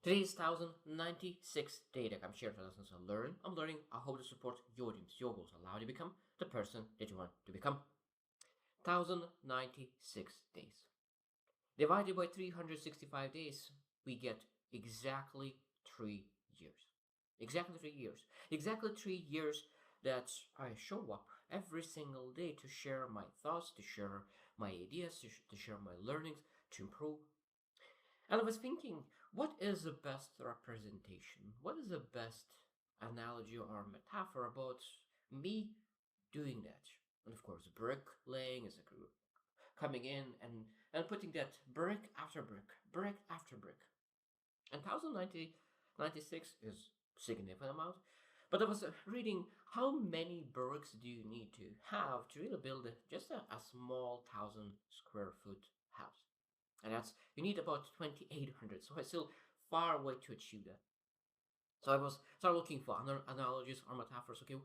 Today's 1096 day that I'm sharing the lessons I learn. I'm learning how to support your dreams, your goals, allow you to become the person that you want to become. 1096 days. Divided by 365 days, we get exactly 3 years. Exactly 3 years. Exactly 3 years that I show up every single day to share my thoughts, to share my ideas, to share my learnings, to improve. And I was thinking, what is the best representation? What is the best analogy or metaphor about me doing that? And of course, bricklaying is a group coming in and putting that brick after brick, brick after brick. And 1096 is significant amount. But I was reading how many bricks do you need to have to really build just a small 1,000 square foot house? And that's you need about 2,800. So I still far away to achieve that. So I was started looking for other analogies or metaphors. Okay,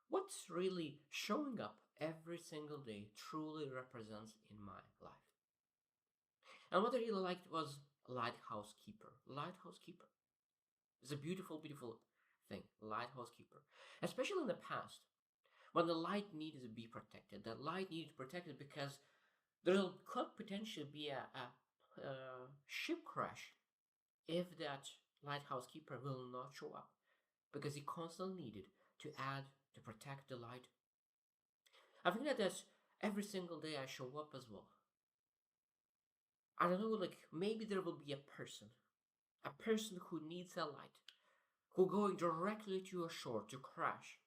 what's really showing up every single day truly represents in my life. And what I really liked was lighthouse keeper. Lighthouse keeper. It's a beautiful, beautiful thing. Lighthouse keeper. Especially in the past, when the light needed to be protected. That light needed to be protected because there could potentially be a ship crash if that lighthouse keeper will not show up because he constantly needed to add to protect the light. I think that that's every single day I show up as well. I don't know, like maybe there will be a person who needs a light, who going directly to a shore to crash,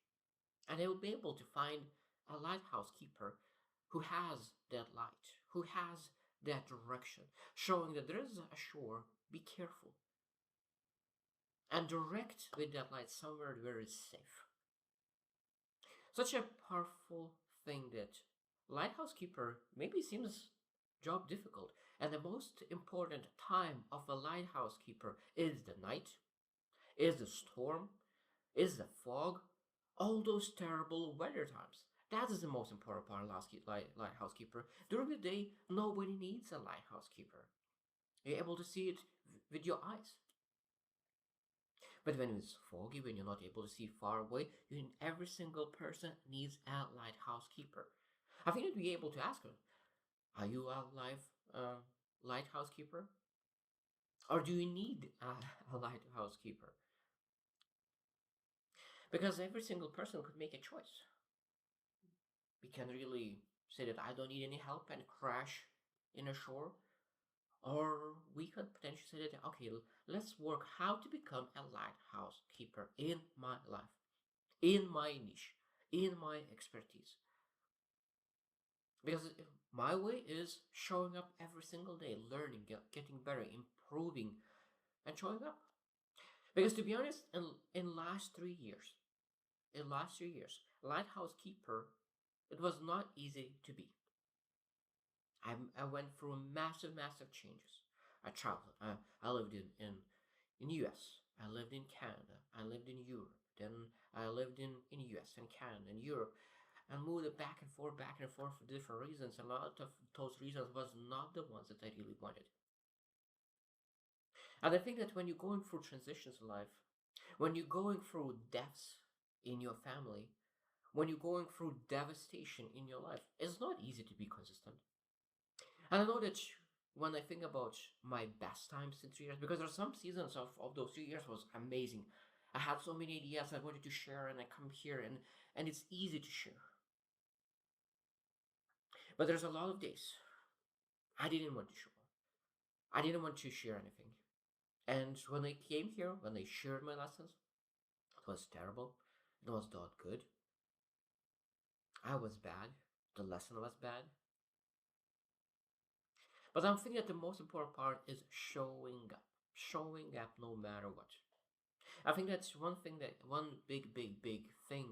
and they will be able to find a lighthouse keeper who has that light, who has that direction, showing that there is a shore, be careful, and direct with that light somewhere where it's safe. Such a powerful thing that lighthouse keeper maybe seems job difficult, and the most important time of a lighthouse keeper is the night, is the storm, is the fog, all those terrible weather times. That is the most important part of lighthouse keeper. During the day, nobody needs a lighthouse keeper. You're able to see it with your eyes. But when it's foggy, when you're not able to see far away, every single person needs a lighthouse keeper. I think you'd be able to ask her, are you a lighthouse keeper? Or do you need a lighthouse keeper? Because every single person could make a choice. We can really say that I don't need any help and crash in a shore. Or we could potentially say that, okay, let's work how to become a lighthouse keeper in my life, in my niche, in my expertise. Because my way is showing up every single day, learning, getting better, improving, and showing up. Because to be honest, in last 3 years, lighthouse keeper, it was not easy to be. I went through massive, massive changes. I traveled. I lived in US. I lived in Canada. I lived in Europe. Then I lived in US and Canada and Europe and moved back and forth for different reasons. A lot of those reasons was not the ones that I really wanted. And I think that when you're going through transitions in life, when you're going through deaths in your family, when you're going through devastation in your life, it's not easy to be consistent. And I know that when I think about my best times in 3 years, because there are some seasons of those 3 years was amazing. I had so many ideas I wanted to share, and I come here and it's easy to share. But there's a lot of days I didn't want to show. I didn't want to share anything. And when I came here, when I shared my lessons, it was terrible. It was not good. I was bad. The lesson was bad. But I'm thinking that the most important part is showing up. Showing up no matter what. I think that's one big, big, big thing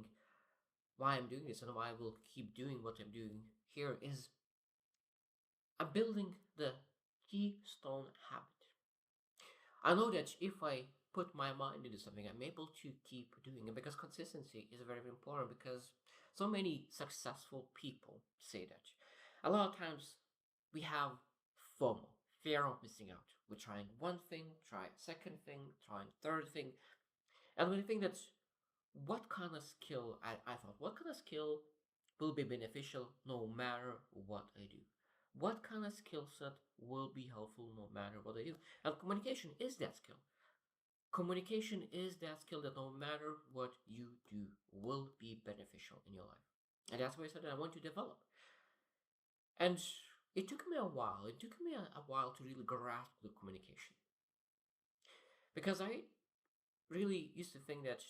why I'm doing this and why I will keep doing what I'm doing here is I'm building the keystone habit. I know that if I put my mind into something, I'm able to keep doing it because consistency is very important. Because So many successful people say that. A lot of times we have FOMO, fear of missing out. We're trying one thing, try second thing, trying third thing, and we think that what kind of skill I thought, what kind of skill will be beneficial no matter what I do? What kind of skill set will be helpful no matter what I do? And communication is that skill. Communication is that skill that no matter what you do will be beneficial in your life. And that's why I said that I want to develop. And it took me a while. It took me a while to really grasp the communication. Because I really used to think that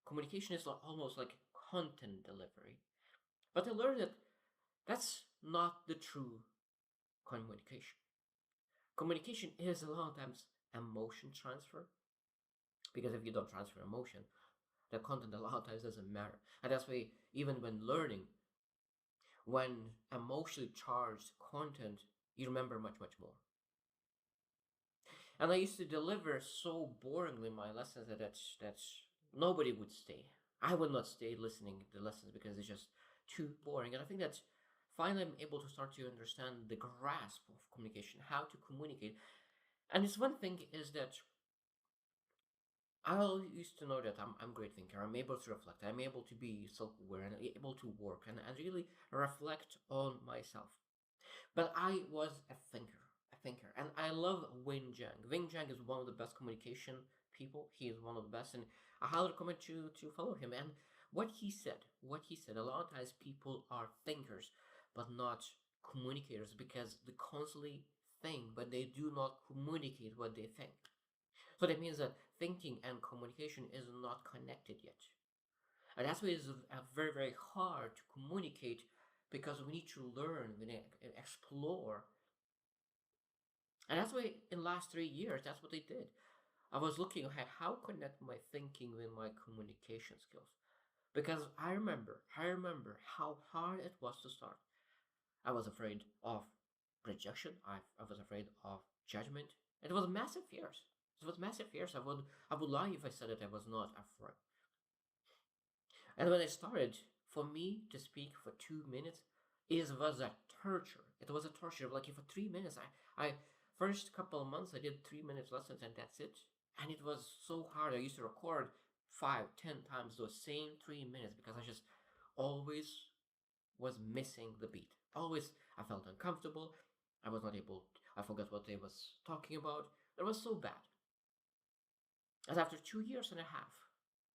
communication is almost like content delivery. But I learned that that's not the true communication. Communication is a lot of times emotion transfer, because if you don't transfer emotion, the content a lot of times doesn't matter. And that's why even when learning, when emotionally charged content, you remember much, much more. And I used to deliver so boringly my lessons that nobody would stay. I would not stay listening to the lessons because it's just too boring. And I think that finally I'm able to start to understand the grasp of communication, how to communicate. And it's one thing is that I used to know that I'm a great thinker. I'm able to reflect. I'm able to be self-aware and able to work and really reflect on myself. But I was a thinker. And I love Wing Zhang. Wing Zhang is one of the best communication people. He is one of the best. And I highly recommend to follow him. And what he said, a lot of times people are thinkers, but not communicators because they constantly think, but they do not communicate what they think. So that means that thinking and communication is not connected yet. And that's why it's very, very hard to communicate because we need to learn, we need to explore. And that's why in the last 3 years, that's what I did. I was looking at how connect my thinking with my communication skills. Because I remember how hard it was to start. I was afraid of rejection. I was afraid of judgment. It was massive fears. It was massive fears. I would lie if I said that I was not afraid. And when I started, for me to speak for 2 minutes, it was a torture. It was a torture. Like for 3 minutes, I first couple of months I did 3 minutes lessons and that's it. And it was so hard. I used to record 5, 10 times those same 3 minutes because I just always was missing the beat. Always I felt uncomfortable. I was not able. I forgot what they was talking about. It was so bad. And after 2 years and a half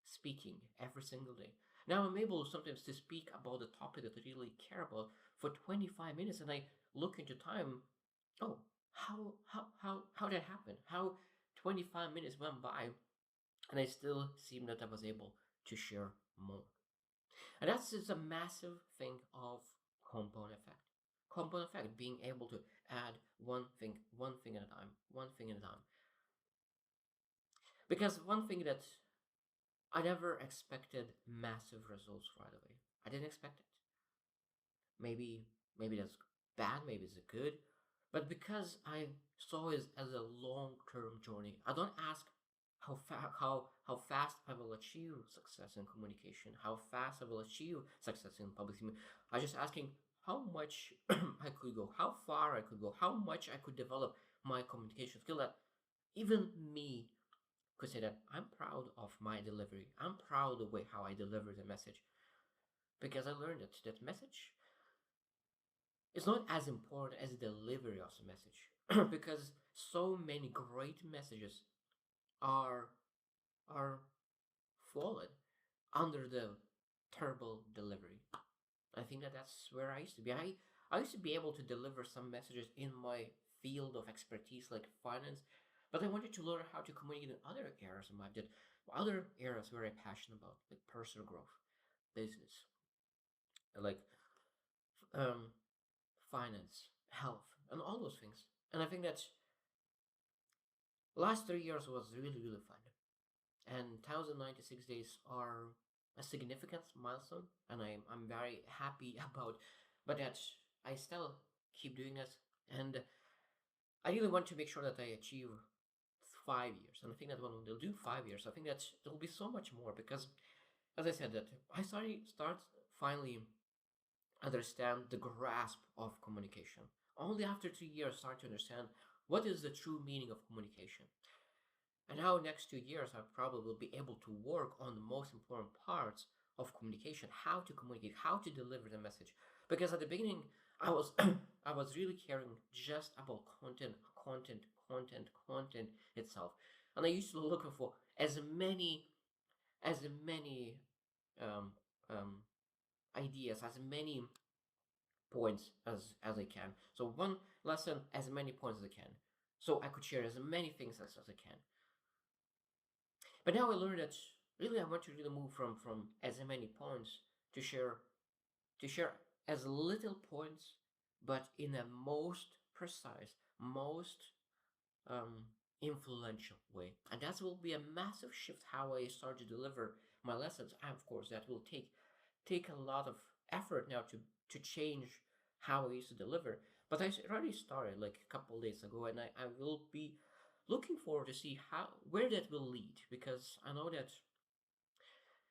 speaking every single day, now I'm able sometimes to speak about the topic that I really care about for 25 minutes, and I look into time. Oh, how did that happen? How 25 minutes went by, and I still seem that I was able to share more. And that's just a massive thing of compound effect. Compound effect, being able to add one thing at a time, one thing at a time. Because one thing that I never expected massive results right away. I didn't expect it. Maybe that's bad, maybe it's good. But because I saw it as a long-term journey, I don't ask how fast I will achieve success in communication, how fast I will achieve success in public speaking. I just asking how much I could go, how far I could go, how much I could develop my communication skill that even me could say that I'm proud of my delivery. I'm proud of the way how I deliver the message because I learned that message is not as important as the delivery of the message because so many great messages are are fallen under the terrible delivery. I think that that's where I used to be. I used to be able to deliver some messages in my field of expertise like finance, but I wanted to learn how to communicate in other areas of my life, that other areas where I'm passionate about, like personal growth, business, like um, finance, health, and all those things. And I think that last 3 years was really, really fun. And 1096 days are a significant milestone, and I'm very happy about. But that I still keep doing this, and I really want to make sure that I achieve 5 years. And I think that when they'll do 5 years, I think that there will be so much more because, as I said, that I start finally understand the grasp of communication. Only after 3 years, start to understand what is the true meaning of communication. And now, next 2 years, I probably will be able to work on the most important parts of communication: how to communicate, how to deliver the message. Because at the beginning, I was I was really caring just about content itself, and I used to look for as many um, um, ideas, as many points as I can. So one lesson, as many points as I can. So I could share as many things as I can. But now I learned that really I want to really move from as many points to share as little points, but in a most precise, most um, influential way. And that will be a massive shift how I start to deliver my lessons. And of course, that will take a lot of effort now to change how I used to deliver. But I already started like a couple of days ago, and I will be looking forward to see how where that will lead, because I know that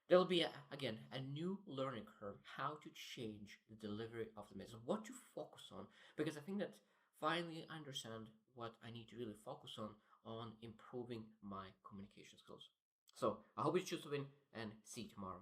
there'll be again a new learning curve how to change the delivery of the message, what to focus on, because I think that finally I understand what I need to really focus on improving my communication skills. So I hope you choose to win and see you tomorrow.